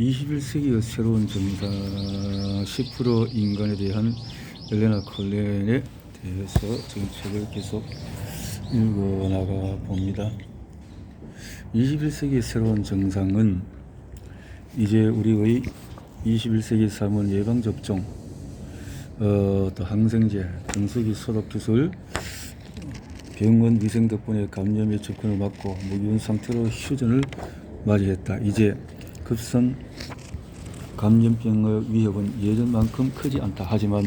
21세기의 새로운 정사 10% 인간에 대한 엘레나 콜렌에 대해서 정책을 계속 읽어나가 봅니다. 21세기의 새로운 정상은 이제 우리의 21세기 삶은 예방접종, 또 항생제, 정수기 소독기술, 병원 위생 덕분에 감염의 접근을 막고 무기운 상태로 휴전을 맞이했다. 이제 급성 감염병의 위협은 예전만큼 크지 않다. 하지만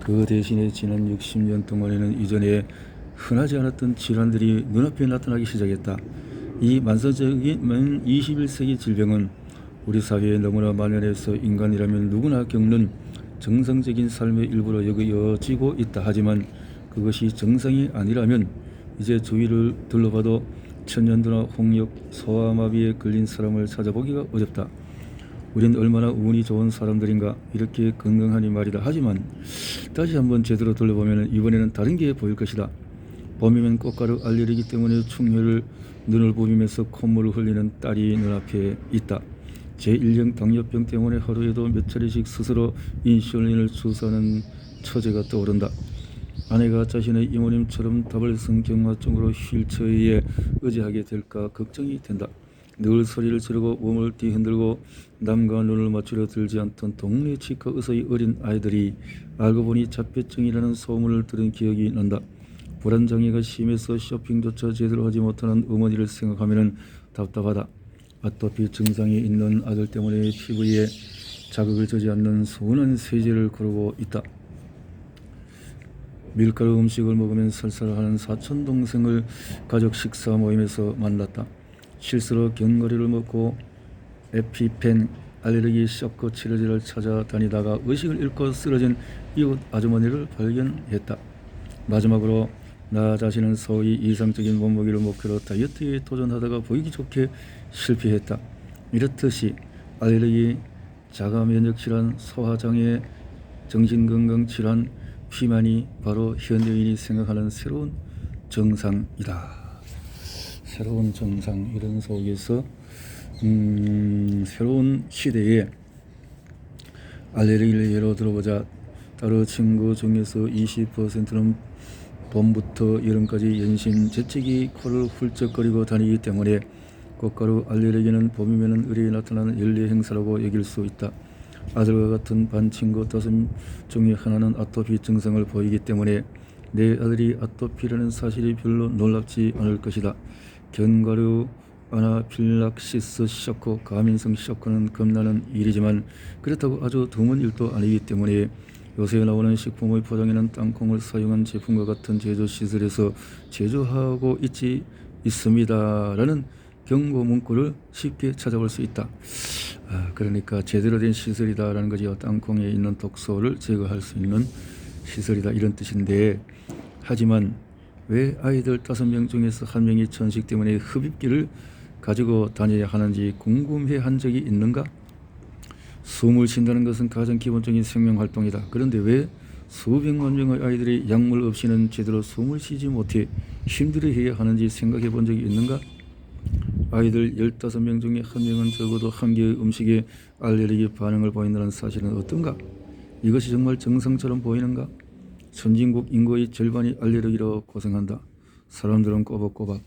그 대신에 지난 60년 동안에는 이전에 흔하지 않았던 질환들이 눈앞에 나타나기 시작했다. 이 만성적인 21세기 질병은 우리 사회에 너무나 만연해서 인간이라면 누구나 겪는 정상적인 삶의 일부로 여겨지고 있다. 하지만 그것이 정상이 아니라면 이제 주위를 둘러봐도 천연두나 홍역, 소아마비에 걸린 사람을 찾아보기가 어렵다. 우린 얼마나 운이 좋은 사람들인가, 이렇게 건강하니 말이다. 하지만 다시 한번 제대로 둘러보면 이번에는 다른 게 보일 것이다. 봄이면 꽃가루 알레르기 때문에 충혈을 눈을 부비면서 콧물을 흘리는 딸이 눈앞에 있다. 제1형 당뇨병 때문에 하루에도 몇 차례씩 스스로 인슐린을 주사하는 처제가 떠오른다. 아내가 자신의 이모님처럼 다발성경화증으로 휠체어에 의지하게 될까 걱정이 된다. 늘 소리를 지르고 몸을 뒤흔들고 남과 눈을 맞추려 들지 않던 동네 치과 의사의 어린 아이들이 알고 보니 자폐증이라는 소문을 들은 기억이 난다. 불안장애가 심해서 쇼핑조차 제대로 하지 못하는 어머니를 생각하면 답답하다. 아토피 증상이 있는 아들 때문에 피부에 자극을 주지 않는 순한 세제를 고르고 있다. 밀가루 음식을 먹으면 설사하는 사촌 동생을 가족 식사 모임에서 만났다. 실수로 견과류를 먹고 에피펜 알레르기 쇼크 치료제를 찾아다니다가 의식을 잃고 쓰러진 이웃 아주머니를 발견했다. 마지막으로 나 자신은 소위 이상적인 몸무게를 목표로 다이어트에 도전하다가 보이기 좋게 실패했다. 이렇듯이 알레르기, 자가면역질환, 소화장애, 정신건강질환, 비만이 바로 현대인이 생각하는 새로운 정상이다. 새로운 정상, 이런 속에서 새로운 시대에 알레르기를 예로 들어보자. 따로 친구 중에서 20%는 봄부터 여름까지 연신 재채기, 코를 훌쩍거리고 다니기 때문에 꽃가루 알레르기는 봄이면 의뢰에 나타나는 연례 행사라고 여길 수 있다. 아들과 같은 반 친구 5 중에 하나는 아토피 증상을 보이기 때문에 내 아들이 아토피라는 사실이 별로 놀랍지 않을 것이다. 견과류 아나필락시스 쇼크, 가민성 쇼크는 겁나는 일이지만 그렇다고 아주 드문 일도 아니기 때문에 요새 나오는 식품의 포장에는 땅콩을 사용한 제품과 같은 제조시설에서 제조하고 있습니다 라는 경고 문구를 쉽게 찾아볼 수 있다. 그러니까 제대로 된 시설이다라는 거죠. 땅콩에 있는 독소를 제거할 수 있는 시설이다, 이런 뜻인데, 하지만 왜 아이들 5명 중에서 1명이 천식 때문에 흡입기를 가지고 다녀야 하는지 궁금해 한 적이 있는가? 숨을 쉰다는 것은 가장 기본적인 생명활동이다. 그런데 왜 수백만 명의 아이들이 약물 없이는 제대로 숨을 쉬지 못해 힘들어해야 하는지 생각해 본 적이 있는가? 아이들 15명 중에 1명은 적어도 한 개의 음식에 알레르기 반응을 보인다는 사실은 어떤가? 이것이 정말 정상처럼 보이는가? 선진국 인구의 절반이 알레르기로 고생한다. 사람들은 꼬박꼬박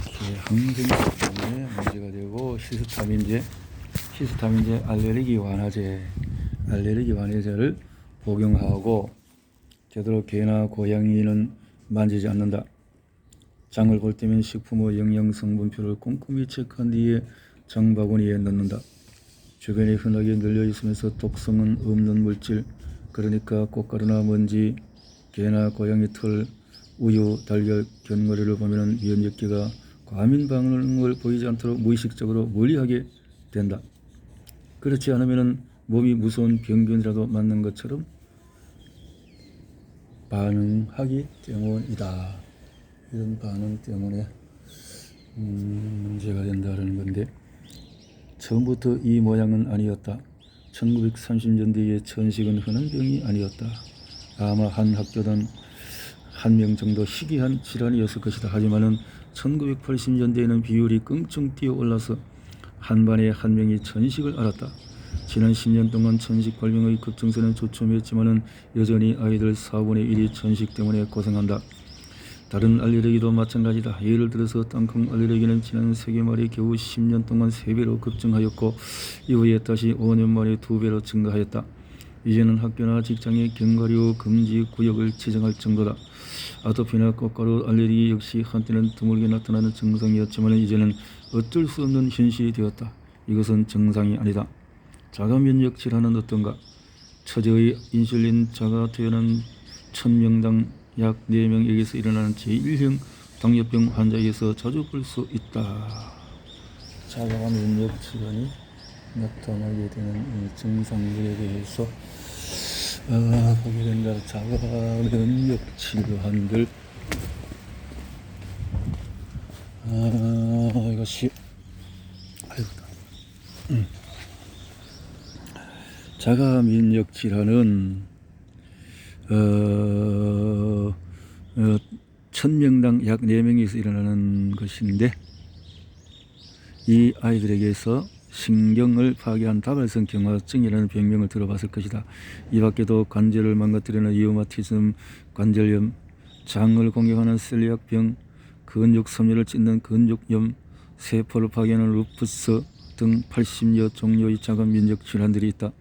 이렇게 항생제 때문에 문제가 되고, 히스타민제 알레르기 완화제를 복용하고 되도록 개나 고양이는 만지지 않는다. 장을 볼 때면 식품의 영양성분표를 꼼꼼히 체크한 뒤에 장바구니에 넣는다. 주변에 흔하게 널려 있으면서 독성은 없는 물질, 그러니까 꽃가루나 먼지, 개나 고양이 털, 우유, 달걀, 견과류를 보면 면역계가 과민 반응을 보이지 않도록 무의식적으로 멀리하게 된다. 그렇지 않으면 몸이 무서운 병균이라도 맞는 것처럼 반응하기 때문이다. 이런 반응 때문에 문제가 된다는 건데, 처음부터 이 모양은 아니었다. 1930년대의 천식은 흔한 병이 아니었다. 아마 한 학교당 1명 정도 희귀한 질환이었을 것이다. 하지만은 1980년대에는 비율이 껑충 뛰어올라서 한반에 한 명이 천식을 앓았다. 지난 10년 동안 천식 발병의 급증세는 조춤했지만은 여전히 아이들 4분의 1이 천식 때문에 고생한다. 다른 알레르기도 마찬가지다. 예를 들어서 땅콩 알레르기는 지난 세계 말에 겨우 10년 동안 3배로 급증하였고 이후에 다시 5년 만에 2배로 증가하였다. 이제는 학교나 직장에 견과류 금지 구역을 지정할 정도다. 아토피나 꽃가루 알레르기 역시 한때는 드물게 나타나는 증상이었지만 이제는 어쩔 수 없는 현실이 되었다. 이것은 정상이 아니다. 자가면역 질환은 어떤가? 처제의 인슐린 자가 퇴원한 1000명당 약 4명에게서 일어나는 제1형 당뇨병 환자에게서 자주 볼 수 있다. 자가면역 질환이 나타나게 되는 이 증상들에 대해서 보게 된다. 자가면역 질환들. 이것이 자가면역 질환은 1000명당 약 4명에서 일어나는 것인데 이 아이들에게서 신경을 파괴한 다발성 경화증이라는 병명을 들어봤을 것이다. 이 밖에도 관절을 망가뜨리는 리우마티즘, 관절염, 장을 공격하는 셀리악병, 근육 섬유를 찢는 근육염, 세포를 파괴하는 루푸스 등 80여 종류의 자가면역 질환들이 있다.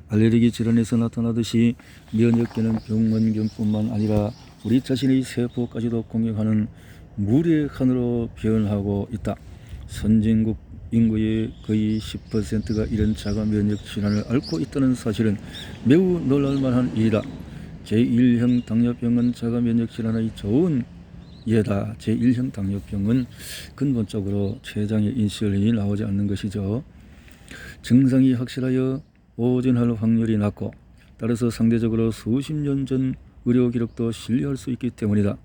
알레르기 질환에서 나타나듯이 면역계는 병원균뿐만 아니라 우리 자신의 세포까지도 공격하는 물의 칸으로 변하고 있다. 선진국 인구의 거의 10%가 이런 자가면역 질환을 앓고 있다는 사실은 매우 놀랄만한 일이다. 제1형 당뇨병은 자가면역 질환의 좋은 예다. 제1형 당뇨병은 근본적으로 췌장에 인슐린이 나오지 않는 것이죠. 증상이 확실하여 오진할 확률이 낮고 따라서 상대적으로 수십 년 전 의료 기록도 신뢰할 수 있기 때문이다.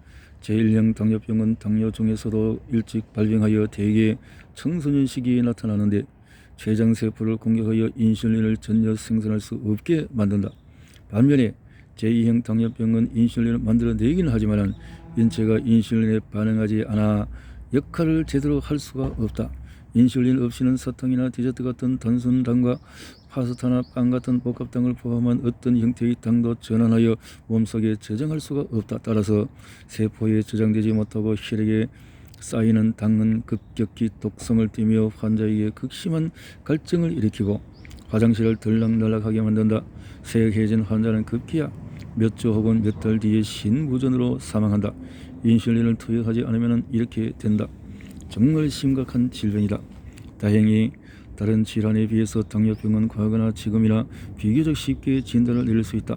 제1형 당뇨병은 당뇨 중에서도 일찍 발병하여 대개 청소년 시기에 나타나는데 췌장세포를 공격하여 인슐린을 전혀 생산할 수 없게 만든다. 반면에 제2형 당뇨병은 인슐린을 만들어내기는 하지만 인체가 인슐린에 반응하지 않아 역할을 제대로 할 수가 없다. 인슐린 없이는 사탕이나 디저트 같은 단순 당과 파스타나 빵 같은 복합당을 포함한 어떤 형태의 당도 전환하여 몸속에 저장할 수가 없다. 따라서 세포에 저장되지 못하고 혈액에 쌓이는 당은 급격히 독성을 띠며 환자에게 극심한 갈증을 일으키고 화장실을 들락날락하게 만든다. 세액해진 환자는 급기야 몇 주 혹은 몇 달 뒤에 신부전으로 사망한다. 인슐린을 투여하지 않으면 이렇게 된다. 정말 심각한 질병이다. 다행히 다른 질환에 비해서 당뇨병은 과거나 지금이나 비교적 쉽게 진단을 내릴 수 있다.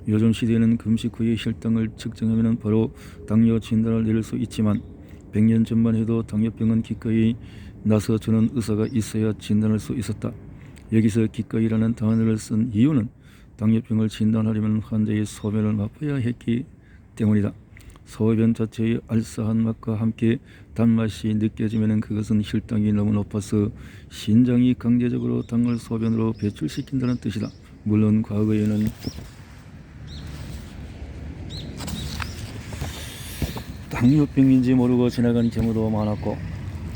요즘 시대에는 금식 후에 혈당을 측정하면 바로 당뇨 진단을 내릴 수 있지만 100년 전만 해도 당뇨병은 기꺼이 나서주는 의사가 있어야 진단할 수 있었다. 여기서 기꺼이라는 단어를 쓴 이유는 당뇨병을 진단하려면 환자의 소변을 맛봐야 했기 때문이다. 소변 자체의 알싸한 맛과 함께 단맛이 느껴지면 그것은 혈당이 너무 높아서 신장이 강제적으로 당을 소변으로 배출시킨다는 뜻이다. 물론 과거에는 당뇨병인지 모르고 지나간 경우도 많았고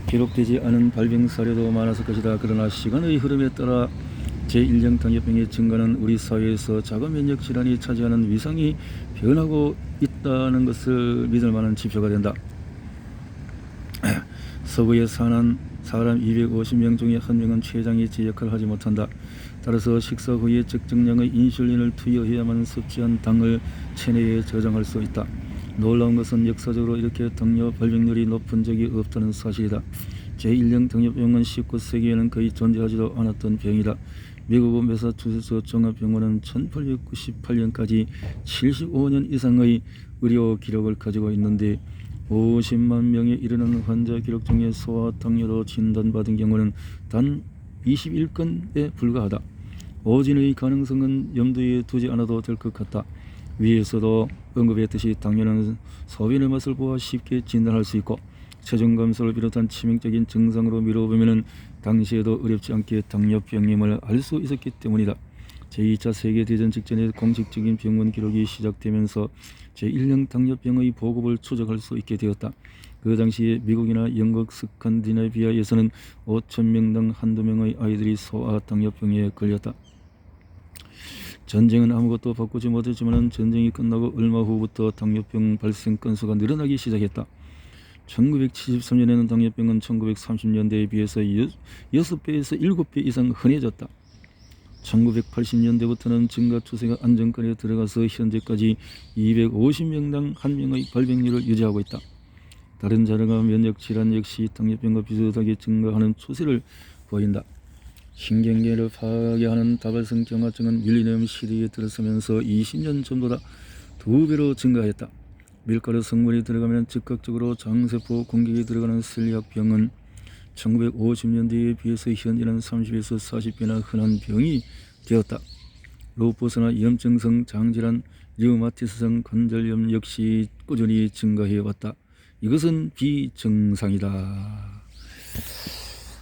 기록되지 않은 발병 사례도 많았을 것이다. 그러나 시간의 흐름에 따라 제1형 당뇨병의 증가는 우리 사회에서 자가면역 질환이 차지하는 위상이 변하고 있다는 것을 믿을 만한 지표가 된다. 서구에 사는 사람 250명 중에 1명은 췌장이 제 역할을 하지 못한다. 따라서 식사 후에 적정량의 인슐린을 투여해야만 섭취한 당을 체내에 저장할 수 있다. 놀라운 것은 역사적으로 이렇게 당뇨 발병률이 높은 적이 없다는 사실이다. 제1형 당뇨병은 19세기에는 거의 존재하지도 않았던 병이다. 미국 매사추세츠 종합병원은 1898년까지 75년 이상의 의료 기록을 가지고 있는데 50만 명에 이르는 환자 기록 중에 소아당뇨로 진단받은 경우는 단 21건에 불과하다. 오진의 가능성은 염두에 두지 않아도 될 것 같다. 위에서도 언급했듯이 당뇨는 소변의 맛을 보아 쉽게 진단할 수 있고 체중 감소를 비롯한 치명적인 증상으로 미뤄보면 당시에도 어렵지 않게 당뇨병임을 알 수 있었기 때문이다. 제2차 세계대전 직전에 공식적인 병원 기록이 시작되면서 제1형 당뇨병의 보급을 추적할 수 있게 되었다. 그 당시에 미국이나 영국, 스칸디나비아에서는 5,000명당 한두 명의 아이들이 소아 당뇨병에 걸렸다. 전쟁은 아무것도 바꾸지 못했지만 전쟁이 끝나고 얼마 후부터 당뇨병 발생 건수가 늘어나기 시작했다. 1973년에는 당뇨병은 1930년대에 비해서 6배에서 7배 이상 흔해졌다. 1980년대부터는 증가 추세가 안정권에 들어가서 현재까지 250명당 1명의 발병률을 유지하고 있다. 다른 자료가 면역 질환 역시 당뇨병과 비슷하게 증가하는 추세를 보인다. 신경계를 파괴하는 다발성 경화증은 밀레니엄 시대에 들어서면서 20년 전보다 2배로 증가했다. 밀가루 성분이 들어가면 즉각적으로 장세포 공격이 들어가는 셀리악병은 1950년대에 비해서 현재는 30에서 40배나 흔한 병이 되었다. 루푸스나 염증성 장질환, 류마티스성 관절염 역시 꾸준히 증가해왔다. 이것은 비정상이다.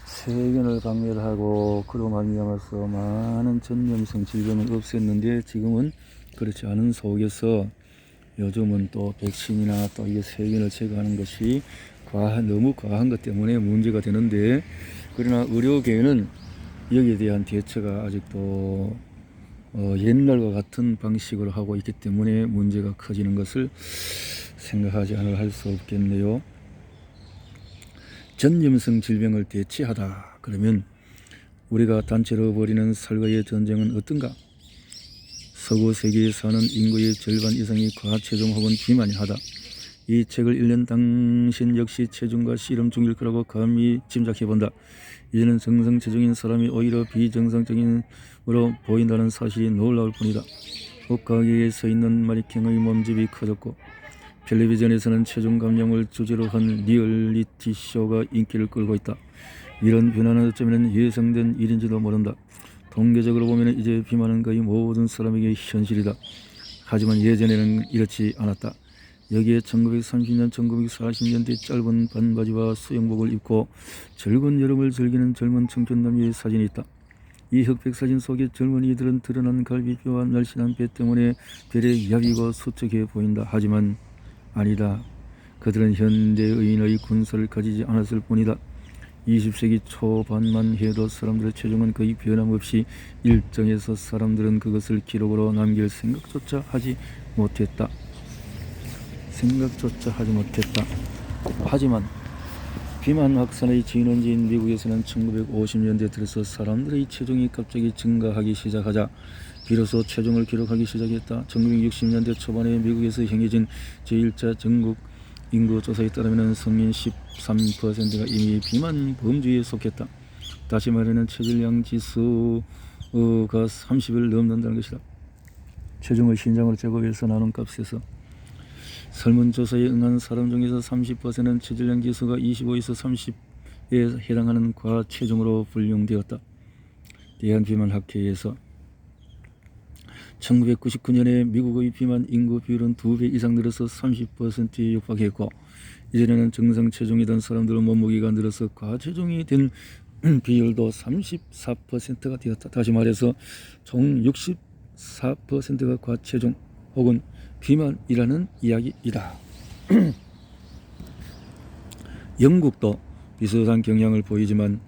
세균을 박멸하고 그로 말미암아서 많은 전염성 질병을 없앴는데 지금은 그렇지 않은 속에서 요즘은 또 백신이나 또 이게 세균을 제거하는 것이 너무 과한 것 때문에 문제가 되는데, 그러나 의료계는 여기에 대한 대처가 아직도 옛날과 같은 방식으로 하고 있기 때문에 문제가 커지는 것을 생각하지 않을 할 수 없겠네요. 전염성 질병을 대체하다 그러면 우리가 단체로 벌이는 살과의 전쟁은 어떤가? 서구 세계에 사는 인구의 절반 이상이 과체중 혹은 비만이 하다. 이 책을 읽는 당신 역시 체중과 씨름 중일 거라고 감히 짐작해본다. 이제는 정상 체중인 사람이 오히려 비정상적인으로 보인다는 사실이 놀라울 뿐이다. 옷가게에 서 있는 마네킹의 몸집이 커졌고 텔레비전에서는 체중 감량을 주제로 한 리얼리티 쇼가 인기를 끌고 있다. 이런 변화는 어쩌면 예상된 일인지도 모른다. 통계적으로 보면 이제 비만은 거의 모든 사람에게 현실이다. 하지만 예전에는 이렇지 않았다. 여기에 1930년, 1940년대 짧은 반바지와 수영복을 입고 즐거운 여름을 즐기는 젊은 청춘 남녀의 사진이 있다. 이 흑백 사진 속에 젊은이들은 드러난 갈비뼈와 날씬한 배 때문에 되레 야위고 수척해 보인다. 하지만 아니다. 그들은 현대의인의 군사를 가지지 않았을 뿐이다. 20세기 초반만 해도 사람들의 체중은 거의 변함없이 일정해서 사람들은 그것을 기록으로 남길 생각조차 하지 못했다. 하지만 비만 확산의 진원지인 미국에서는 1950년대 들어서 사람들의 체중이 갑자기 증가하기 시작하자 비로소 체중을 기록하기 시작했다. 1960년대 초반에 미국에서 행해진 제1차 전국 인구 조사에 따르면 성인 13%가 이미 비만 범주에 속했다. 다시 말하면 체질량 지수가 30을 넘는다는 것이다. 체중을 신장으로 제곱해서 나눈 값에서 설문조사에 응한 사람 중에서 30%는 체질량 지수가 25에서 30에 해당하는 과체중으로 분류되었다. 대한비만학회에서 1999년에 미국의 비만 인구 비율은 2배 이상 늘어서 30%에 육박했고, 이전에는 정상 체중이던 사람들은 몸무게가 늘어서 과체중이 된 비율도 34%가 되었다. 다시 말해서 총 64%가 과체중 혹은 비만이라는 이야기이다. 영국도 비슷한 경향을 보이지만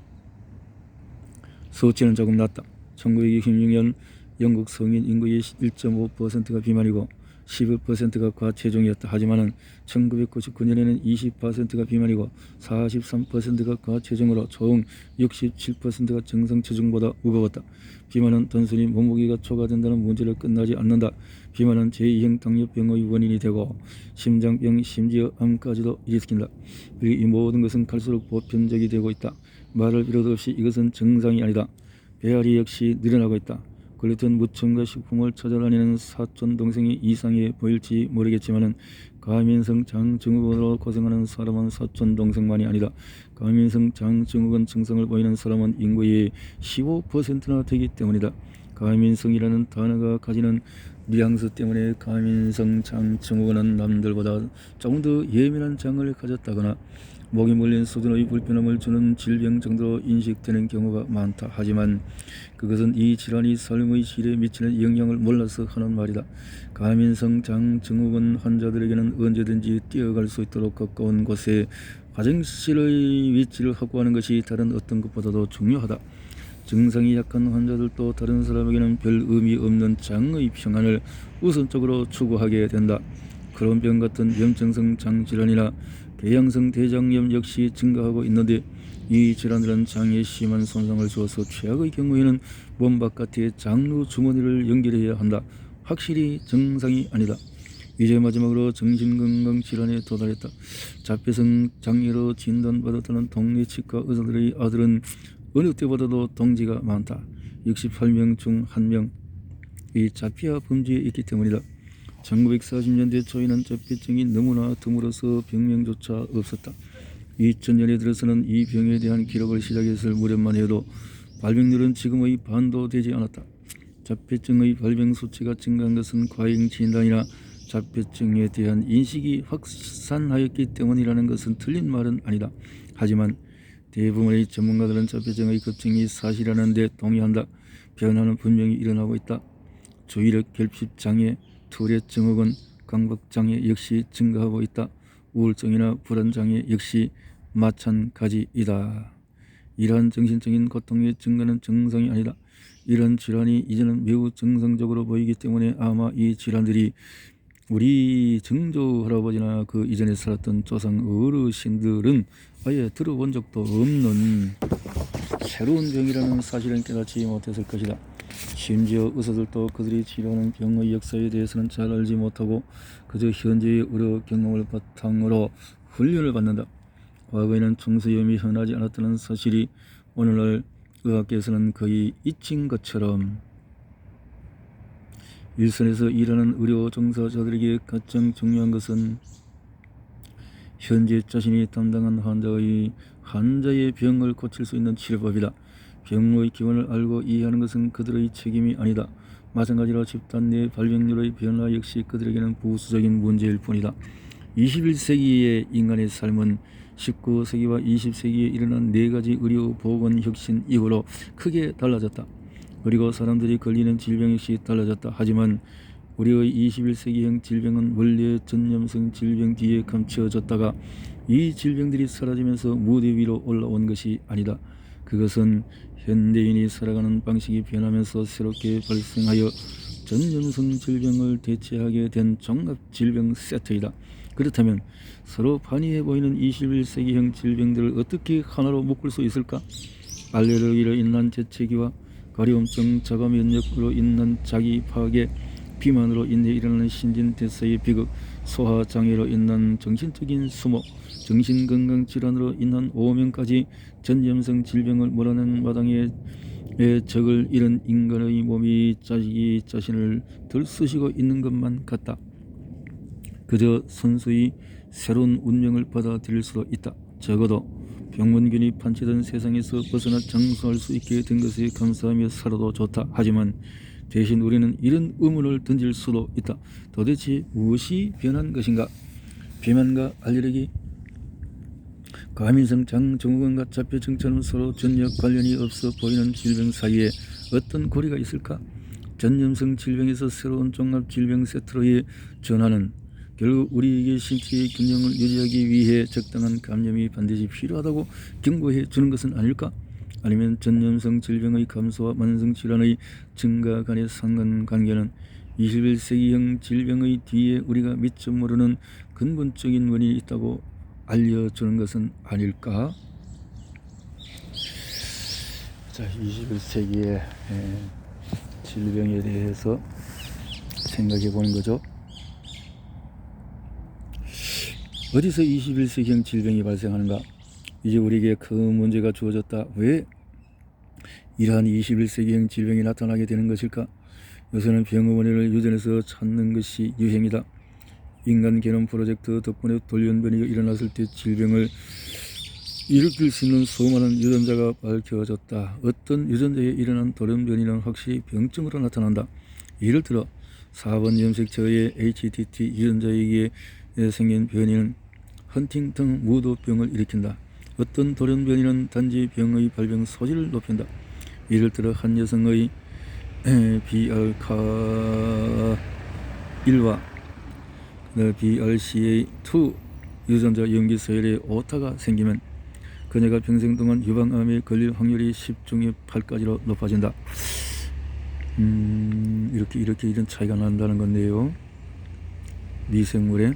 수치는 조금 낮다. 1926년 영국 성인 인구의 1.5%가 비만이고 11%가 과체중이었다. 하지만 1999년에는 20%가 비만이고 43%가 과체중으로 총 67%가 정상 체중보다 무거웠다. 비만은 단순히 몸무게가 초과된다는 문제로 끝나지 않는다. 비만은 제2형 당뇨병의 원인이 되고 심장병, 심지어 암까지도 일으킨다. 이 모든 것은 갈수록 보편적이 되고 있다. 말할 필요도 없이 이것은 정상이 아니다. 배앓이 역시 늘어나고 있다. 글루텐 무첨가 식품을 찾아다니는 사촌 동생이 이상해 보일지 모르겠지만 과민성 장증후군으로 고생하는 사람은 사촌 동생만이 아니다. 과민성 장증후군 증상을 보이는 사람은 인구의 15%나 되기 때문이다. 과민성이라는 단어가 가지는 뉘앙스 때문에 과민성 장증후군은 남들보다 조금 더 예민한 장을 가졌다거나 목이 물린 수준의 불편함을 주는 질병 정도로 인식되는 경우가 많다. 하지만 그것은 이 질환이 삶의 질에 미치는 영향을 몰라서 하는 말이다. 가민성 장증후군 환자들에게는 언제든지 뛰어갈 수 있도록 가까운 곳에 화장실의 위치를 확보하는 것이 다른 어떤 것보다도 중요하다. 증상이 약한 환자들도 다른 사람에게는 별 의미 없는 장의 평안을 우선적으로 추구하게 된다. 크론병 같은 염증성 장질환이나 궤양성 대장염 역시 증가하고 있는데 이 질환들은 장에 심한 손상을 주어서 최악의 경우에는 몸 바깥에 장루 주머니를 연결해야 한다. 확실히 정상이 아니다. 이제 마지막으로 정신건강질환에 도달했다. 자폐성 장애로 진단받았다는 동네 치과 의사들의 아들은 어느 때보다도 동지가 많다. 68명 중 1명 이 자폐아 범주에 있기 때문이다. 1940년대 초에는 자폐증이 너무나 드물어서 병명조차 없었다. 2000년에 들어서는 이 병에 대한 기록을 시작했을 무렵만 해도 발병률은 지금의 반도 되지 않았다. 자폐증의 발병 수치가 증가한 것은 과잉 진단이나 자폐증에 대한 인식이 확산하였기 때문이라는 것은 틀린 말은 아니다. 하지만 대부분의 전문가들은 자폐증의 급증이 사실이라는 데 동의한다. 변화는 분명히 일어나고 있다. 주의력 결핍 장애, 투렛 증후군, 강박 장애 역시 증가하고 있다. 우울증이나 불안 장애 역시 마찬가지이다. 이러한 정신적인 고통의 증가는 정상이 아니다. 이런 질환이 이제는 매우 정상적으로 보이기 때문에 아마 이 질환들이 우리 증조 할아버지나 그 이전에 살았던 조상 어르신들은 아예 들어본 적도 없는 새로운 병이라는 사실은 깨닫지 못했을 것이다. 심지어 의사들도 그들이 치료하는 병의 역사에 대해서는 잘 알지 못하고 그저 현재의 의료 경험을 바탕으로 훈련을 받는다. 과거에는 청소염이 흔하지 않았다는 사실이 오늘날 의학계에서는 거의 잊힌 것처럼 일선에서 일하는 의료 종사자들에게 가장 중요한 것은 현재 자신이 담당한 환자의 병을 고칠 수 있는 치료법이다. 병의 기원을 알고 이해하는 것은 그들의 책임이 아니다. 마찬가지로 집단 내 발병률의 변화 역시 그들에게는 부수적인 문제일 뿐이다. 21세기의 인간의 삶은 19세기와 20세기에 일어난 4가지 의료 보건 혁신 이후로 크게 달라졌다. 그리고 사람들이 걸리는 질병 역시 달라졌다. 하지만 우리의 21세기형 질병은 원래 전염성 질병 뒤에 감추어졌다가 이 질병들이 사라지면서 무대 위로 올라온 것이 아니다. 그것은 현대인이 살아가는 방식이 변하면서 새롭게 발생하여 전염성 질병을 대체하게 된 종합질병 세트이다. 그렇다면 서로 반의해 보이는 21세기형 질병들을 어떻게 하나로 묶을 수 있을까? 알레르기로 인한 재채기와 가려움증, 자가 면역으로 인한 자기 파괴, 비만으로 인해 일어나는 신진대사의 비극, 소화장애로 인한 정신적인 수모, 정신건강질환으로 인한 오명까지 전염성 질병을 몰아낸 마당에 적을 잃은 인간의 몸이 자기 자신을 들쑤시고 있는 것만 같다. 그저 선수의 새로운 운명을 받아들일 수도 있다. 적어도 병원균이 판치던 세상에서 벗어나 장수할 수 있게 된 것에 감사하며 살아도 좋다. 하지만 대신 우리는 이런 의문을 던질 수도 있다. 도대체 무엇이 변한 것인가? 비만과 알레르기, 과민성 장증후군과 자폐증처럼 서로 전혀 관련이 없어 보이는 질병 사이에 어떤 고리가 있을까? 전염성 질병에서 새로운 종합질병 세트로의 전환은 결국 우리에게 신체의 균형을 유지하기 위해 적당한 감염이 반드시 필요하다고 경고해 주는 것은 아닐까? 아니면 전염성 질병의 감소와 만성질환의 증가 간의 상관관계는 21세기형 질병의 뒤에 우리가 미처 모르는 근본적인 원인이 있다고 알려주는 것은 아닐까? 자, 21세기의 질병에 대해서 생각해 보는 거죠. 어디서 21세기형 질병이 발생하는가? 이제 우리에게 큰 문제가 주어졌다. 왜 이러한 21세기형 질병이 나타나게 되는 것일까? 요새는 병의 원인을 유전에서 찾는 것이 유행이다. 인간 게놈 프로젝트 덕분에 돌연변이가 일어났을 때 질병을 일으킬 수 있는 수많은 유전자가 밝혀졌다. 어떤 유전자에 일어난 돌연변이는 확실히 병증으로 나타난다. 예를 들어 4번 염색체의 HTT 유전자에게 생긴 변이는 헌팅턴 무도병을 일으킨다. 어떤 돌연변이는 단지 병의 발병 소지를 높인다. 예를 들어 한 여성의 BRCA1와 BRCA2 유전자 염기 서열에 오타가 생기면 그녀가 평생 동안 유방암에 걸릴 확률이 10중에 8까지로 높아진다. 이렇게 이런 차이가 난다는 건데요. 미생물의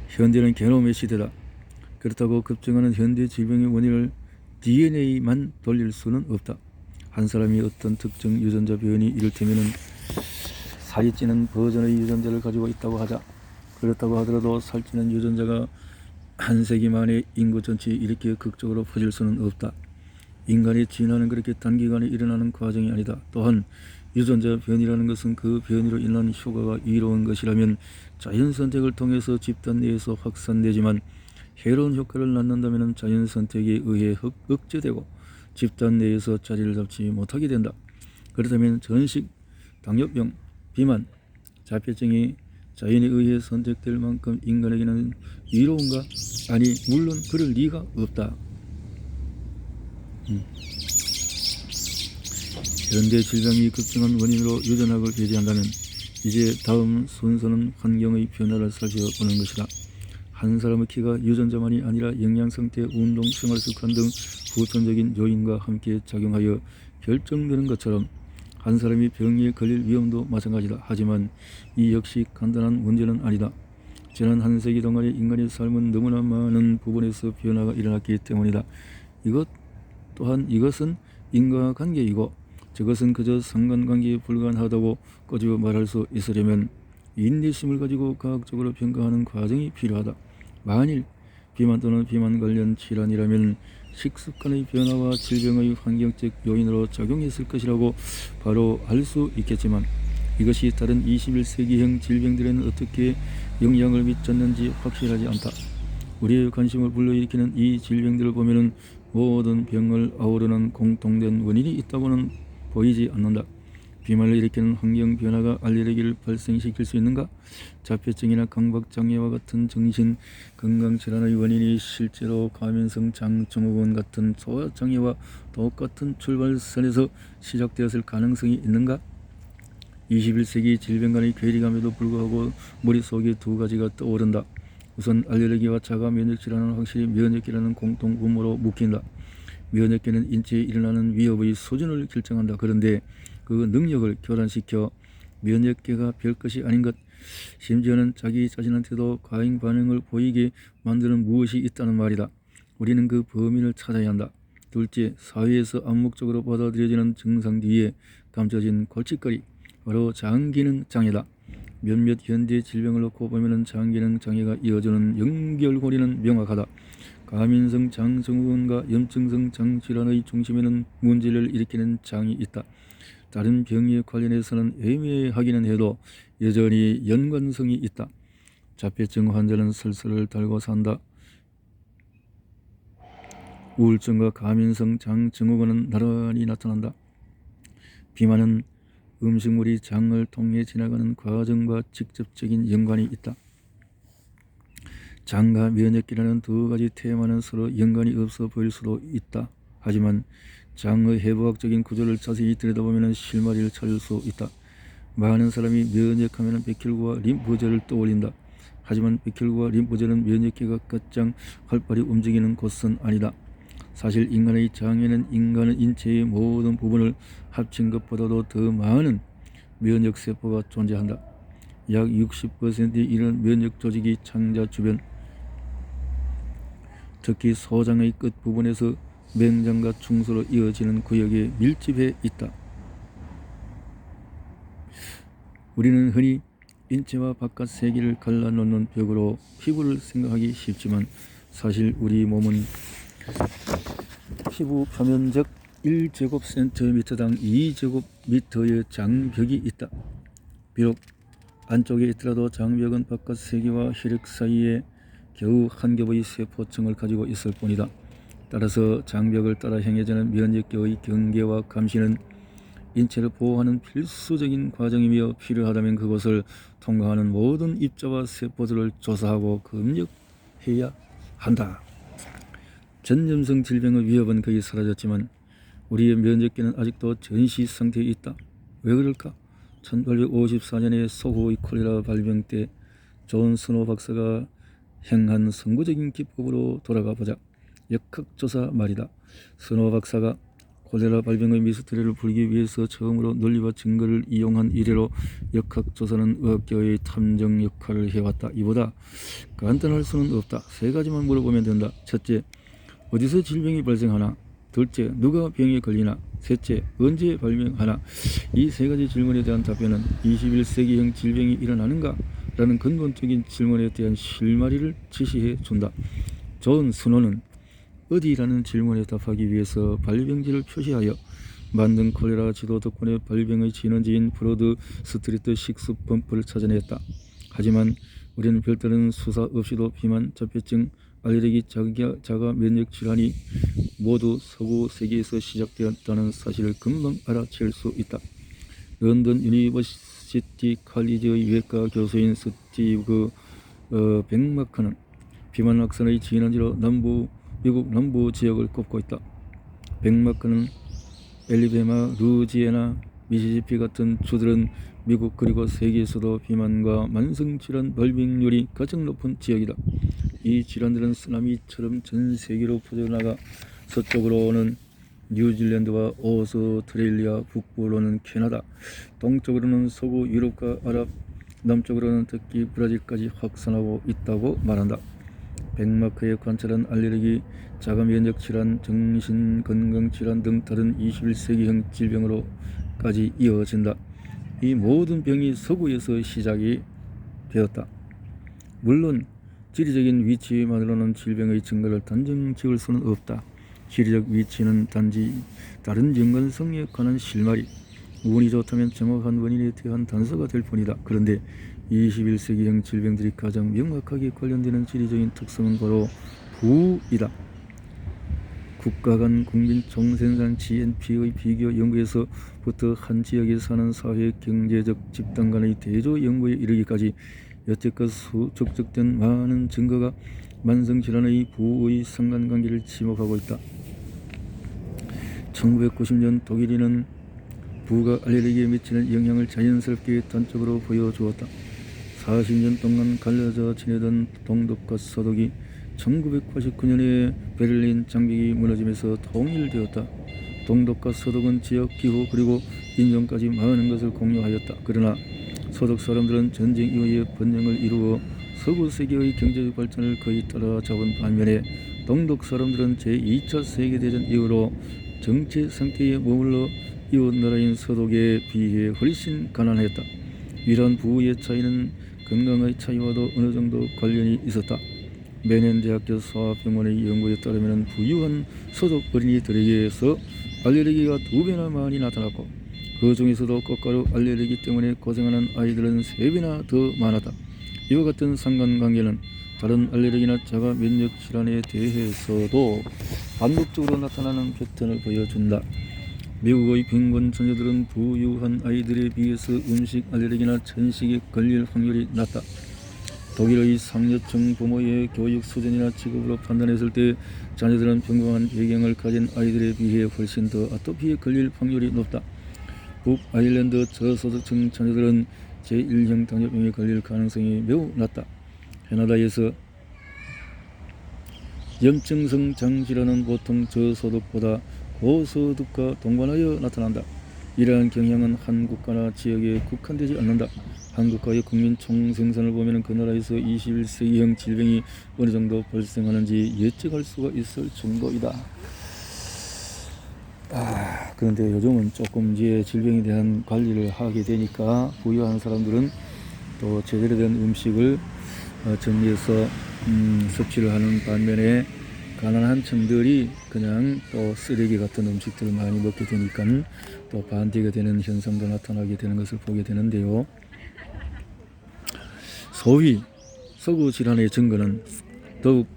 현대는 게놈의 시대다. 그렇다고 급증하는 현대 질병의 원인을 DNA만 돌릴 수는 없다. 한 사람이 어떤 특정 유전자 변이, 이를테면 살이 찌는 버전의 유전자를 가지고 있다고 하자. 그렇다고 하더라도 살찌는 유전자가 한 세기 만에 인구 전체에 이렇게 극적으로 퍼질 수는 없다. 인간의 진화는 그렇게 단기간에 일어나는 과정이 아니다. 또한 유전자 변이라는 것은 그 변이로 인한 효과가 이로운 것이라면 자연선택을 통해서 집단 내에서 확산되지만 해로운 효과를 낳는다면 자연선택에 의해 억제되고 집단 내에서 자리를 잡지 못하게 된다. 그렇다면 전식, 당뇨병, 비만, 자폐증이 자연에 의해 선택될 만큼 인간에게는 이로운가? 아니, 물론 그럴 리가 없다. 현대 질병이 급증한 원인으로 유전학을 배제한다면 이제 다음 순서는 환경의 변화를 살펴보는 것이다. 한 사람의 키가 유전자만이 아니라 영양 상태, 운동, 생활 습관 등 후천적인 요인과 함께 작용하여 결정되는 것처럼 한 사람이 병에 걸릴 위험도 마찬가지다. 하지만 이 역시 간단한 문제는 아니다. 지난 한 세기 동안의 인간의 삶은 너무나 많은 부분에서 변화가 일어났기 때문이다. 이것은 인과관계이고 저것은 그저 상관관계에 불과하다고 꼬집어 말할 수 있으려면 인내심을 가지고 과학적으로 평가하는 과정이 필요하다. 만일 비만 또는 비만 관련 질환이라면 식습관의 변화와 질병의 환경적 요인으로 작용했을 것이라고 바로 알 수 있겠지만 이것이 다른 21세기형 질병들에는 어떻게 영향을 미쳤는지 확실하지 않다. 우리의 관심을 불러일으키는 이 질병들을 보면은 모든 병을 아우르는 공통된 원인이 있다고는 보이지 않는다. 비만을 일으키는 환경 변화가 알레르기를 발생시킬 수 있는가? 자폐증이나 강박장애와 같은 정신 건강질환의 원인이 실제로 가면성 장증후군 같은 소화장애와 똑같은 출발선에서 시작되었을 가능성이 있는가? 21세기 질병 간의 괴리감에도 불구하고 머릿속에 두 가지가 떠오른다. 우선 알레르기와 자가 면역질환은 확실히 면역계라는 공통 분모로 묶인다. 면역계는 인체에 일어나는 위협의 수준을 결정한다. 그런데 그 능력을 교란시켜 면역계가 별것이 아닌 것, 심지어는 자기 자신한테도 과잉 반응을 보이게 만드는 무엇이 있다는 말이다. 우리는 그 범인을 찾아야 한다. 둘째, 사회에서 암묵적으로 받아들여지는 증상 뒤에 감춰진 골칫거리, 바로 장기능 장애다. 몇몇 현대 질병을 놓고 보면 장기능 장애가 이어주는 연결고리는 명확하다. 가민성 장증후군과 염증성 장질환의 중심에는 문제를 일으키는 장이 있다. 다른 병에 관련해서는 애매하기는 해도 여전히 연관성이 있다. 자폐증 환자는 설사를 달고 산다. 우울증과 가민성 장증후군은 나란히 나타난다. 비만은 음식물이 장을 통해 지나가는 과정과 직접적인 연관이 있다. 장과 면역기라는 두 가지 테마는 서로 연관이 없어 보일 수도 있다. 하지만 장의 해부학적인 구조를 자세히 들여다보면 실마리를 찾을 수 있다. 많은 사람이 면역하면 백혈구와 림프절을 떠올린다. 하지만 백혈구와 림프절은 면역계가 가장 활발히 움직이는 곳은 아니다. 사실 인간의 장에는 인간은 인체의 모든 부분을 합친 것보다도 더 많은 면역세포가 존재한다. 약 60%의 이런 면역 조직이 창자 주변, 특히 소장의 끝부분에서 맹장과 충소로 이어지는 구역에 밀집해 있다. 우리는 흔히 인체와 바깥 세계를 갈라놓는 벽으로 피부를 생각하기 쉽지만 사실 우리 몸은 피부 표면적 1제곱센티미터당 2제곱미터의 장벽이 있다. 비록 안쪽에 있더라도 장벽은 바깥 세계와 혈액 사이에 겨우 한 겹의 세포층을 가지고 있을 뿐이다. 따라서 장벽을 따라 행해지는 면역계의 경계와 감시는 인체를 보호하는 필수적인 과정이며 필요하다면 그것을 통과하는 모든 입자와 세포들을 조사하고 검역해야 해야 한다. 전염성 질병의 위협은 거의 사라졌지만 우리의 면역계는 아직도 전시 상태에 있다. 왜 그럴까? 1854년에 소호의 콜레라 발병 때 존 스노우 박사가 행한 선구적인 기법으로 돌아가 보자. 역학조사 말이다. 스노우 박사가 콜레라 발병의 미스터리를 풀기 위해서 처음으로 논리와 증거를 이용한 이래로 역학조사는 의학계의 탐정 역할을 해왔다. 이보다 간단할 수는 없다. 세 가지만 물어보면 된다. 첫째, 어디서 질병이 발생하나? 둘째, 누가 병에 걸리나? 셋째, 언제 발병하나? 이 세 가지 질문에 대한 답변은 21세기형 질병이 일어나는가? 라는 근본적인 질문에 대한 실마리를 제시해 준다. 존 스노는 어디라는 질문에 답하기 위해서 발병지를 표시하여 만든 콜레라 지도 덕분에 발병의 진원지인 브로드 스트리트 식스 펌프를 찾아냈다. 하지만 우리는 별다른 수사 없이도 비만, 자폐증, 알레르기, 자가 면역 질환이 모두 서구 세계에서 시작되었다는 사실을 금방 알아챌 수 있다. 런던 유니버시티 칼리지의 외과 교수인 스티브 백마커는 비만 확산의 진원지로 미국 남부 지역을 꼽고 있다. 백마커는 엘리베마, 루지애나, 미시시피 같은 주들은 미국 그리고 세계에서도 비만과 만성질환 발병률이 가장 높은 지역이다. 이 질환들은 쓰나미처럼 전 세계로 퍼져나가 서쪽으로는 뉴질랜드와 오스트레일리아, 북부로는 캐나다, 동쪽으로는 서구 유럽과 아랍, 남쪽으로는 특히 브라질까지 확산하고 있다고 말한다. 백마크의 관찰한 알레르기, 자가면역질환, 정신건강질환 등 다른 21세기형 질병으로까지 이어진다. 이 모든 병이 서구에서 시작이 되었다. 물론 지리적인 위치만으로는 질병의 증거를 단정 지을 수는 없다. 지리적 위치는 단지 다른 연관성에 관한 실마리, 운이 좋다면 정확한 원인에 대한 단서가 될 뿐이다. 그런데 21세기형 질병들이 가장 명확하게 관련되는 지리적인 특성은 바로 부이다. 국가 간 국민 총생산 GNP의 비교 연구에서부터 한 지역에 사는 사회 경제적 집단 간의 대조 연구에 이르기까지 여태껏 축적된 많은 증거가 만성질환의 부의 상관관계를 지목하고 있다. 1990년 독일인은 부가 알레르기에 미치는 영향을 자연스럽게 단적으로 보여주었다. 40년 동안 갈라져 지내던 동독과 서독이 1989년에 베를린 장벽이 무너지면서 통일되었다. 동독과 서독은 지역, 기후 그리고 인종까지 많은 것을 공유하였다. 그러나 서독 사람들은 전쟁 이후에 번영을 이루어 서구 세계의 경제 발전을 거의 따라잡은 반면에 동독 사람들은 제2차 세계대전 이후로 정체 상태에 머물러 이웃 나라인 서독에 비해 훨씬 가난했다. 이러한 부의 차이는 건강의 차이와도 어느 정도 관련이 있었다. 매년 대학교 소아병원의 연구에 따르면 부유한 서독 어린이들에게서 알레르기가 2배나 많이 나타났고 그 중에서도 꽃가루 알레르기 때문에 고생하는 아이들은 3배나 더 많았다. 이와 같은 상관관계는 다른 알레르기나 자가 면역 질환에 대해서도 반복적으로 나타나는 패턴을 보여준다. 미국의 빈곤 자녀들은 부유한 아이들에 비해서 음식 알레르기나 천식에 걸릴 확률이 낮다. 독일의 상류층 부모의 교육 수준이나 직업으로 판단했을 때 자녀들은 평범한 배경을 가진 아이들에 비해 훨씬 더 아토피에 걸릴 확률이 높다. 북아일랜드 저소득층 자녀들은 제1형 당뇨병에 걸릴 가능성이 매우 낮다. 캐나다에서 염증성 장질환은 보통 저소득보다 고소득과 동반하여 나타난다. 이러한 경향은 한 국가나 지역에 국한되지 않는다. 한 국가의 국민 총생산을 보면 그 나라에서 21세기형 질병이 어느 정도 발생하는지 예측할 수가 있을 정도이다. 그런데 요즘은 조금 이제 질병에 대한 관리를 하게 되니까 부유한 사람들은 또 제대로 된 음식을 정리해서 섭취를 하는 반면에 가난한 층들이 그냥 또 쓰레기 같은 음식들을 많이 먹게 되니까 또 반대가 되는 현상도 나타나게 되는 것을 보게 되는데요. 소위 서구 질환의 증거는 더욱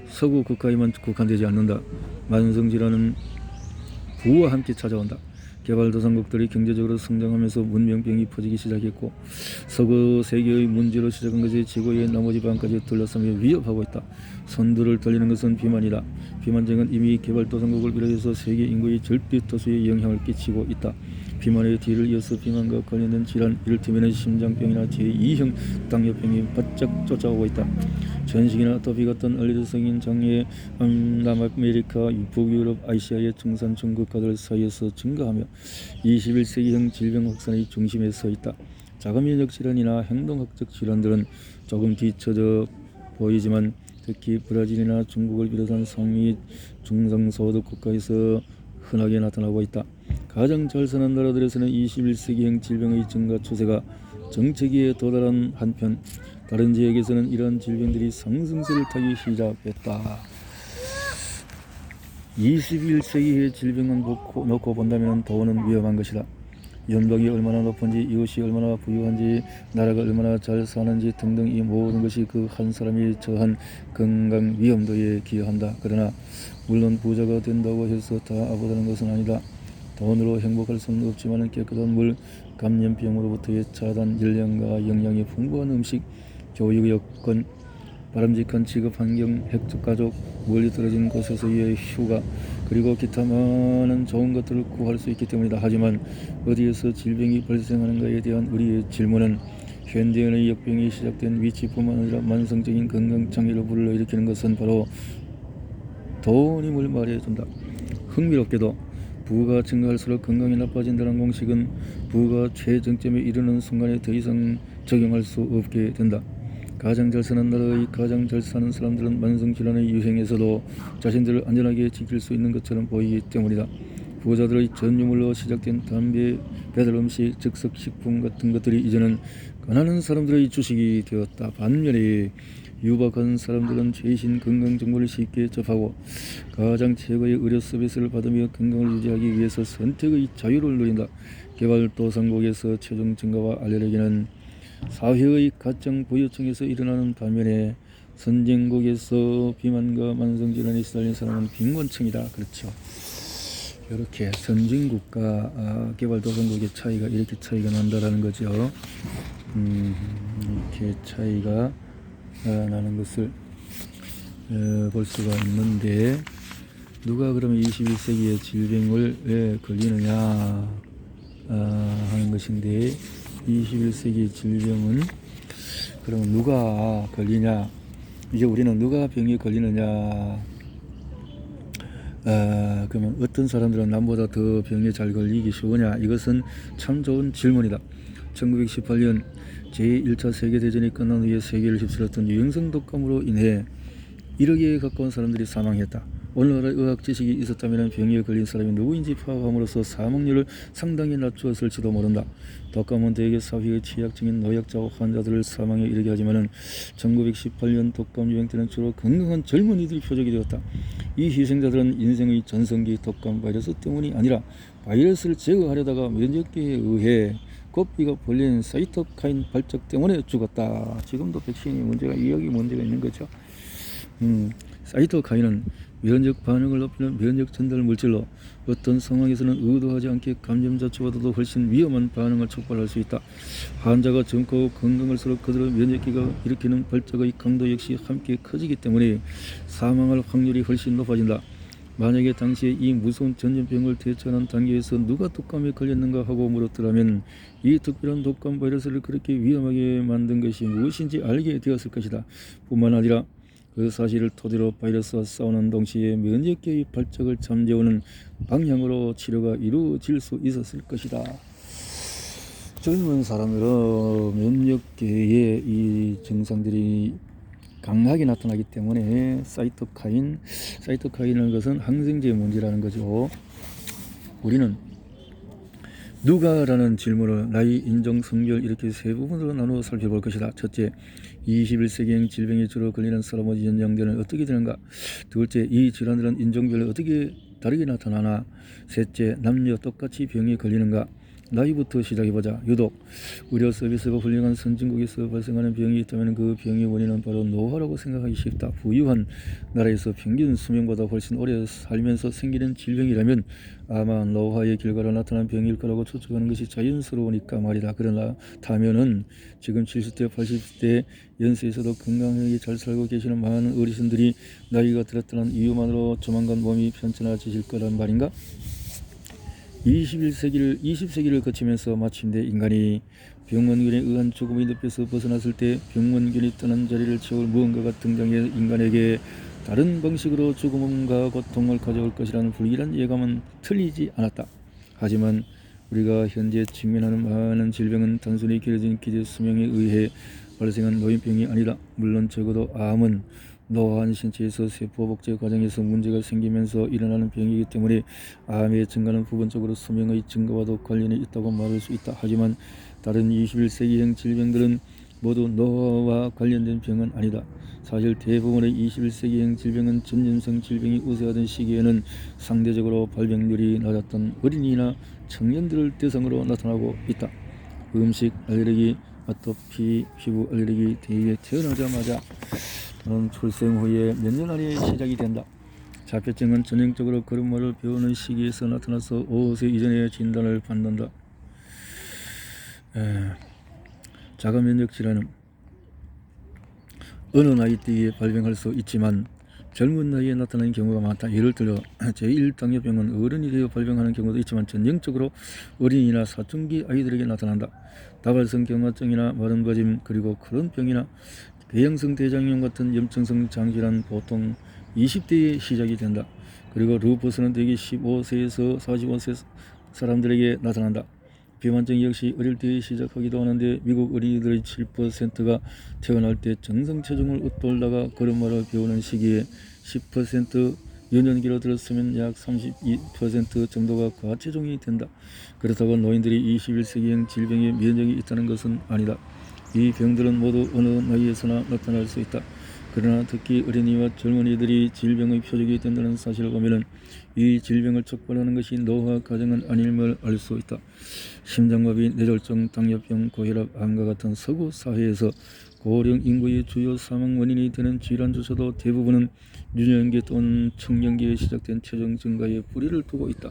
서구 국가에만 국한되지 않는다. 만성 질환은 부와 함께 찾아온다. 개발도상국들이 경제적으로 성장하면서 문명병이 퍼지기 시작했고 서구 세계의 문제로 시작한 것이 지구의 나머지 반까지 둘러싸며 위협하고 있다. 선두를 달리는 것은 비만이다. 비만증은 이미 개발도상국을 비롯해서 세계 인구의 절대 다수에 영향을 끼치고 있다. 비만의 뒤를 이어서 비만과 관련된 질환, 이를테면 심장병이나 제2형 당뇨병이 바짝 쫓아오고 있다. 전신이나 아토피 같은 알레르기성 장애 남아메리카, 북유럽, 아시아의 중산층 국가들 사이에서 증가하며 21세기형 질병 확산의 중심에 서 있다. 자가면역 질환이나 행동학적 질환들은 조금 뒤처져 보이지만 특히 브라질이나 중국을 비롯한 상위 중상소득 국가에서 흔하게 나타나고 있다. 가장 잘 사는 나라들에서는 21세기형 질병의 증가 추세가 정체기에 도달한 한편 다른 지역에서는 이러한 질병들이 상승세를 타기 시작했다. 21세기의 질병만 놓고 본다면 더는 위험한 것이다. 연봉이 얼마나 높은지, 이웃이 얼마나 부유한지, 나라가 얼마나 잘 사는지 등등 이 모든 것이 그 한 사람이 처한 건강 위험도에 기여한다. 그러나 물론 부자가 된다고 해서 다 아부다는 것은 아니다. 돈으로 행복할 수는 없지만 깨끗한 물, 감염병으로부터의 차단, 열량과 영양이 풍부한 음식, 교육 여건, 바람직한 직업 환경, 핵가족, 멀리 떨어진 곳에서의 휴가, 그리고 기타 많은 좋은 것들을 구할 수 있기 때문이다. 하지만 어디에서 질병이 발생하는가에 대한 우리의 질문은 현대인의 역병이 시작된 위치뿐만 아니라 만성적인 건강장애를 불러일으키는 것은 바로 돈임을 말해준다. 흥미롭게도 부가 증가할수록 건강이 나빠진다는 공식은 부가 최정점에 이르는 순간에 더 이상 적용할 수 없게 된다. 가장 잘 사는 나라의 가장 잘 사는 사람들은 만성질환의 유행에서도 자신들을 안전하게 지킬 수 있는 것처럼 보이기 때문이다. 부자들의 전유물로 시작된 담배, 배달음식, 즉석식품 같은 것들이 이제는 가난한 사람들의 주식이 되었다. 반면에 유박한 사람들은 최신 건강 정보를 쉽게 접하고 가장 최고의 의료 서비스를 받으며 건강을 유지하기 위해서 선택의 자유를 누린다. 개발도상국에서 체중 증가와 알레르기는 사회의 가정 부유층에서 일어나는 반면에 선진국에서 비만과 만성질환에 시달린 사람은 빈곤층이다. 그렇죠. 이렇게 선진국과 개발도상국의 차이가 이렇게 차이가 난다라는 거죠. 이렇게 차이가 나는 것을 볼 수가 있는데, 누가 그러면 21세기의 질병을 왜 걸리느냐 하는 것인데, 21세기 질병은 그러면 누가 걸리냐, 이제 우리는 누가 병에 걸리느냐, 그러면 어떤 사람들은 남보다 더 병에 잘 걸리기 쉬우냐, 이것은 참 좋은 질문이다. 1918년 제1차 세계대전이 끝난 후에 세계를 휩쓸었던 유행성 독감으로 인해 1억에 가까운 사람들이 사망했다. 오늘날의 의학 지식이 있었다면 병에 걸린 사람이 누구인지 파악함으로써 사망률을 상당히 낮추었을지도 모른다. 독감은 대개 사회의 취약증인 노약자와 환자들을 사망에 이르게 하지만 1918년 독감 유행 때는 주로 건강한 젊은이들이 표적이 되었다. 이 희생자들은 인생의 전성기 독감 바이러스 때문이 아니라 바이러스를 제거하려다가 면역계에 의해 고삐가 벌린 사이토카인 발작 때문에 죽었다. 지금도 백신이 문제가, 이역이 문제가 있는 거죠. 사이토카인은 면역 반응을 높이는 면역 전달 물질로 어떤 상황에서는 의도하지 않게 감염자 치보다도 훨씬 위험한 반응을 촉발할 수 있다. 환자가 젊고 건강할수록 그들의 면역기가 일으키는 발작의 강도 역시 함께 커지기 때문에 사망할 확률이 훨씬 높아진다. 만약에 당시에 이 무서운 전염병을 대처하는 단계에서 누가 독감에 걸렸는가 하고 물었더라면 이 특별한 독감 바이러스를 그렇게 위험하게 만든 것이 무엇인지 알게 되었을 것이다. 뿐만 아니라 그 사실을 토대로 바이러스와 싸우는 동시에 면역계의 발작을 잠재우는 방향으로 치료가 이루어질 수 있었을 것이다. 젊은 사람들은 면역계의 이 증상들이 강하게 나타나기 때문에 사이토카인이라는 것은 항생제의 문제라는 거죠. 우리는 누가라는 질문을 나이, 인종, 성별 이렇게 세 부분으로 나누어 살펴볼 것이다. 첫째, 21세기형 질병에 주로 걸리는 사람의 연령대는 어떻게 되는가? 둘째, 이 질환들은 인종별로 어떻게 다르게 나타나나? 셋째, 남녀 똑같이 병에 걸리는가? 나이부터 시작해보자. 유독 의료 서비스가 훌륭한 선진국에서 발생하는 병이 있다면 그 병의 원인은 바로 노화라고 생각하기 쉽다. 부유한 나라에서 평균 수명보다 훨씬 오래 살면서 생기는 질병이라면 아마 노화의 결과로 나타난 병일 거라고 추측하는 것이 자연스러우니까 말이다. 그러나 다면은 지금 70대 80대 연세에서도 건강하게 잘 살고 계시는 많은 어르신들이 나이가 들었다는 이유만으로 조만간 몸이 편찮아지실 거란 말인가? 20세기를 거치면서 마침내 인간이 병원균에 의한 죽음의 늪에서 벗어났을 때 병원균이 떠난 자리를 채울 무언가가 등장해 인간에게 다른 방식으로 죽음과 고통을 가져올 것이라는 불길한 예감은 틀리지 않았다. 하지만 우리가 현재 직면하는 많은 질병은 단순히 길어진 기대 수명에 의해 발생한 노인병이 아니다. 물론 적어도 암은 노화한 신체에서 세포 복제 과정에서 문제가 생기면서 일어나는 병이기 때문에 암의 증가는 부분적으로 수명의 증가와도 관련이 있다고 말할 수 있다. 하지만 다른 21세기형 질병들은 모두 노화와 관련된 병은 아니다. 사실 대부분의 21세기형 질병은 전염성 질병이 우세하던 시기에는 상대적으로 발병률이 낮았던 어린이나 청년들을 대상으로 나타나고 있다. 음식 알레르기, 아토피, 피부 알레르기 대개 태어나자마자 또는 출생 후에 몇 년 안에 시작이 된다. 자폐증은 전형적으로 걸음마를 배우는 시기에서 나타나서 5세 이전에 진단을 받는다. 자가면역 질환은 어느 나이대에 발병할 수 있지만 젊은 나이에 나타나는 경우가 많다. 예를 들어 제1당뇨병은 어른이 되어 발병하는 경우도 있지만 전형적으로 어린이나 사춘기 아이들에게 나타난다. 다발성 경화증이나 마름가짐 그리고 크론병이나 궤양성 대장염 같은 염증성 장질환 보통 20대에 시작이 된다. 그리고 루퍼스는 대개 15세에서 45세 사람들에게 나타난다. 비만증 역시 어릴 때 시작하기도 하는데 미국 어린이들의 7%가 태어날 때 정상 체중을 웃돌다가 걸음마를 배우는 시기에 10% 유년기로 들었으면 약 32% 정도가 과체중이 된다. 그렇다고 노인들이 21세기형 질병에 면역이 있다는 것은 아니다. 이 병들은 모두 어느 나이에서나 나타날 수 있다. 그러나 특히 어린이와 젊은이들이 질병의 표적이 된다는 사실을 보면 이 질병을 촉발하는 것이 노화 과정은 아님을 알 수 있다. 심장마비, 뇌졸중, 당뇨병, 고혈압, 암과 같은 서구 사회에서 고령 인구의 주요 사망 원인이 되는 질환조차도 대부분은 유년기 또는 청년기에 시작된 체중 증가에 뿌리를 두고 있다.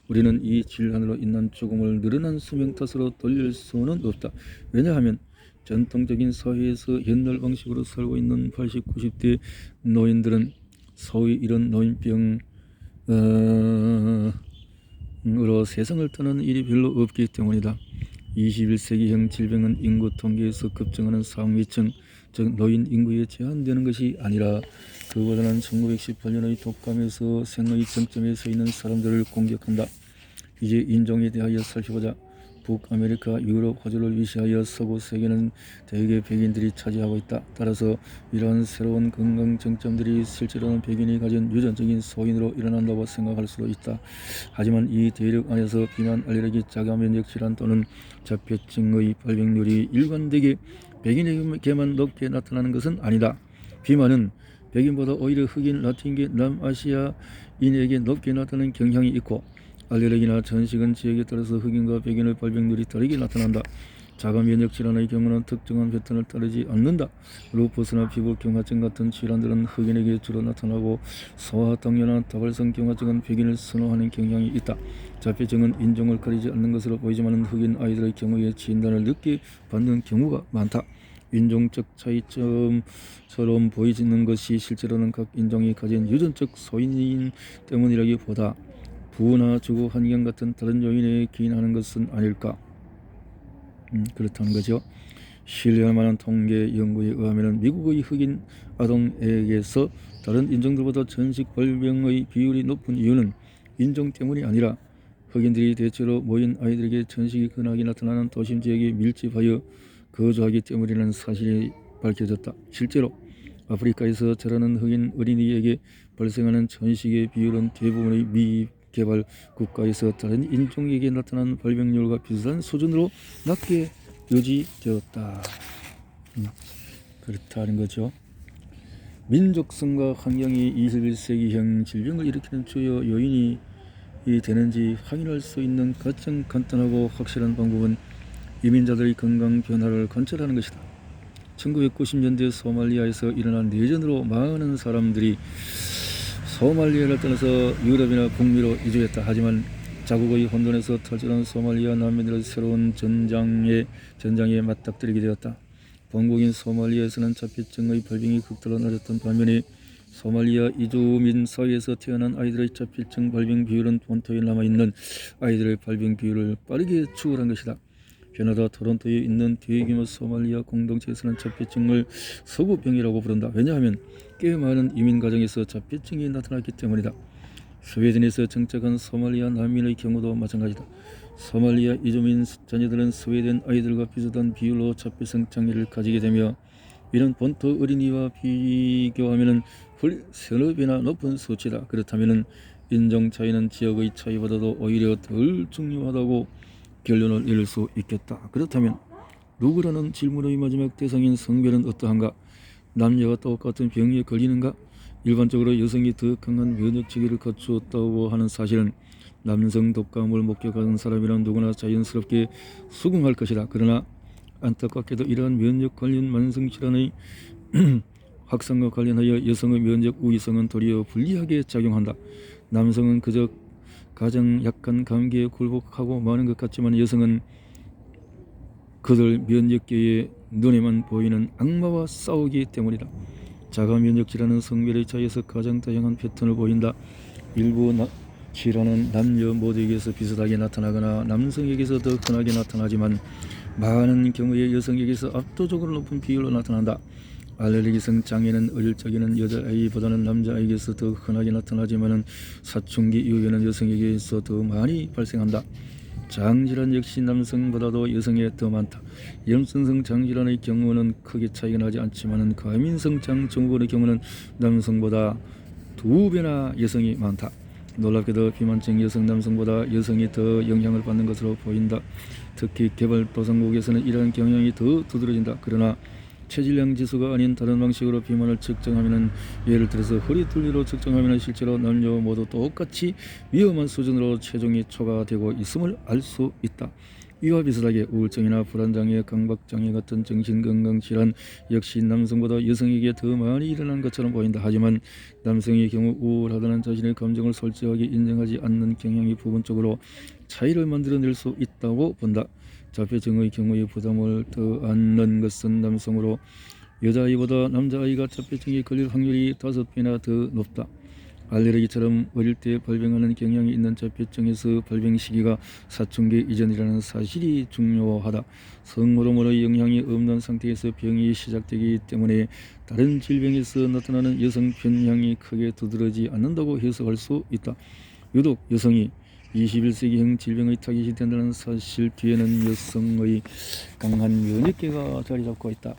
우리는 이 질환으로 인한 죽음을 늘어난 수명 탓으로 돌릴 수는 없다. 왜냐하면 전통적인 사회에서 옛날 방식으로 살고 있는 80, 90대 노인들은 소위 이런 노인병으로 세상을 떠나는 일이 별로 없기 때문이다. 21세기형 질병은 인구 통계에서 급증하는 상위층, 즉 노인 인구에 제한되는 것이 아니라 그보다는 1918년의 독감에서 생의 정점에 서 있는 사람들을 공격한다. 이제 인종에 대하여 살펴보자. 북아메리카, 유럽, 호주를 위시하여 서구 세계는 대개 백인들이 차지하고 있다. 따라서 이러한 새로운 건강 정점들이 실제로는 백인이 가진 유전적인 소인으로 일어난다고 생각할 수도 있다. 하지만 이 대륙 안에서 비만, 알레르기, 자가면역 질환 또는 자폐증의 발병률이 일관되게 백인에게만 높게 나타나는 것은 아니다. 비만은 백인보다 오히려 흑인, 라틴계, 남아시아인에게 높게 나타나는 경향이 있고 알레르기나 전식은 지역에 따라서 흑인과 백인의 발병률이 다르게 나타난다. 자가면역 질환의 경우는 특정한 패턴을 따르지 않는다. 루퍼스나 피부 경화증 같은 질환들은 흑인에게 주로 나타나고 소아당뇨나 다발성 경화증은 백인을 선호하는 경향이 있다. 자폐증은 인종을 가리지 않는 것으로 보이지만 흑인 아이들의 경우에 진단을 늦게 받는 경우가 많다. 인종적 차이점처럼 보이지는 것이 실제로는 각 인종이 가진 유전적 소인 때문이라기보다 부나 주거 환경 같은 다른 요인에 기인하는 것은 아닐까. 그렇다는 거죠. 신뢰할 만한 통계 연구에 의하면 미국의 흑인 아동에게서 다른 인종들보다 전식 발병의 비율이 높은 이유는 인종 때문이 아니라 흑인들이 대체로 모인 아이들에게 전식이 흔하게 나타나는 도심 지역에 밀집하여 거주하기 때문이라는 사실이 밝혀졌다. 실제로 아프리카에서 자라는 흑인 어린이에게 발생하는 전식의 비율은 대부분의 미개발 국가에서 다른 인종에게 나타난 발병률과 비슷한 수준으로 낮게 유지되었다. 그렇다는 거죠. 민족성과 환경이 21세기형 질병을 일으키는 주요 요인이 되는지 확인할 수 있는 가장 간단하고 확실한 방법은 이민자들의 건강 변화를 관찰하는 것이다. 1990년대 소말리아에서 일어난 내전으로 많은 사람들이 소말리아를 떠나서 유럽이나 북미로 이주했다. 하지만 자국의 혼돈에서 탈출한 소말리아 난민들의 새로운 전장에 맞닥뜨리게 되었다. 본국인 소말리아에서는 자폐증의 발병이 극도로 낮았던 반면에 소말리아 이주민 사회에서 태어난 아이들의 자폐증 발병 비율은 본토에 남아있는 아이들의 발병 비율을 빠르게 추월한 것이다. 캐나다 토론토에 있는 대규모 소말리아 공동체에서는 자폐증을 서구병이라고 부른다. 왜냐하면 꽤 많은 이민 가정에서 자폐증이 나타났기 때문이다. 스웨덴에서 정착한 소말리아 난민의 경우도 마찬가지다. 소말리아 이주민 자녀들은 스웨덴 아이들과 비슷한 비율로 자폐성 장애를 가지게 되며 이는 본토 어린이와 비교하면 서너 배나 높은 수치다. 그렇다면 인종 차이는 지역의 차이보다도 오히려 덜 중요하다고 결론을 내릴 수 있겠다. 그렇다면 누구라는 질문의 마지막 대상인 성별은 어떠한가? 남녀가 똑같은 병에 걸리는가? 일반적으로 여성이 더 강한 면역 체계를 갖추었다고 하는 사실은 남성 독감을 목격한 사람이란 누구나 자연스럽게 수긍할 것이다. 그러나 안타깝게도 이러한 면역 관련 만성질환의 확산과 관련하여 여성의 면역 우위성은 도리어 불리하게 작용한다. 남성은 그저 가장 약한 감기에 굴복하고 마는 것 같지만 여성은 그들 면역계의 눈에만 보이는 악마와 싸우기 때문이다. 자가 면역 질환은 성별의 차이에서 가장 다양한 패턴을 보인다. 일부 질환은 남녀 모두에게서 비슷하게 나타나거나 남성에게서 더 흔하게 나타나지만 많은 경우에 여성에게서 압도적으로 높은 비율로 나타난다. 알레르기성 장애는 어릴 적에는 여자아이보다는 남자아이에게서 더 흔하게 나타나지만 사춘기 이후에는 여성에게서 더 많이 발생한다. 장질환 역시 남성보다도 여성에 더 많다. 염증성 장질환의 경우는 크게 차이가 나지 않지만 과민성 장증후군의 경우는 남성보다 2배나 여성이 많다. 놀랍게도 비만증 여성 남성보다 여성이 더 영향을 받는 것으로 보인다. 특히 개발도상국에서는 이러한 경향이 더 두드러진다. 그러나 체질량 지수가 아닌 다른 방식으로 비만을 측정하면, 예를 들어서 허리 둘레로 측정하면 실제로 남녀 모두 똑같이 위험한 수준으로 체중이 초과되고 있음을 알 수 있다. 이와 비슷하게 우울증이나 불안장애, 강박장애 같은 정신건강질환 역시 남성보다 여성에게 더 많이 일어난 것처럼 보인다. 하지만 남성의 경우 우울하다는 자신의 감정을 솔직하게 인정하지 않는 경향이 부분적으로 차이를 만들어낼 수 있다고 본다. 자폐증의 경우에 부담을 더 안는 것은 남성으로 여자아이보다 남자아이가 자폐증에 걸릴 확률이 5배나 더 높다. 알레르기처럼 어릴 때 발병하는 경향이 있는 자폐증에서 발병 시기가 사춘기 이전이라는 사실이 중요하다. 성호르몬의 영향이 없는 상태에서 병이 시작되기 때문에 다른 질병에서 나타나는 여성 편향이 크게 두드러지지 않는다고 해석할 수 있다. 유독 여성이 21세기형 질병의 타깃이 된다는 사실 뒤에는 여성의 강한 면역계가 자리 잡고 있다.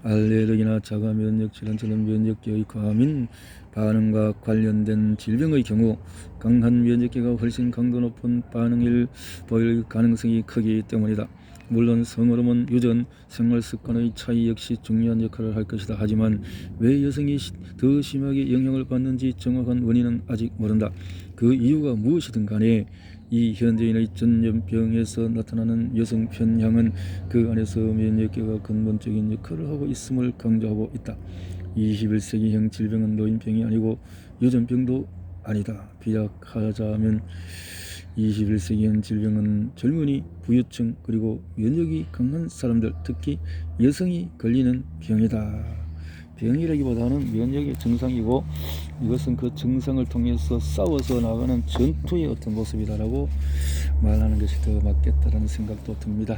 알레르기나 자가 면역 질환처럼 면역계의 과민 반응과 관련된 질병의 경우 강한 면역계가 훨씬 강도 높은 반응을 보일 가능성이 크기 때문이다. 물론 성호르몬 유전, 생활습관의 차이 역시 중요한 역할을 할 것이다. 하지만 왜 여성이 더 심하게 영향을 받는지 정확한 원인은 아직 모른다. 그 이유가 무엇이든 간에 이 현대인의 전염병에서 나타나는 여성 편향은 그 안에서 면역계가 근본적인 역할을 하고 있음을 강조하고 있다. 21세기형 질병은 노인병이 아니고 유전병도 아니다. 비약하자면 21세기형 질병은 젊은이, 부유층, 그리고 면역이 강한 사람들, 특히 여성이 걸리는 병이다. 병이라기보다는 면역의 증상이고 이것은 그 증상을 통해서 싸워서 나가는 전투의 어떤 모습이다라고 말하는 것이 더 맞겠다라는 생각도 듭니다.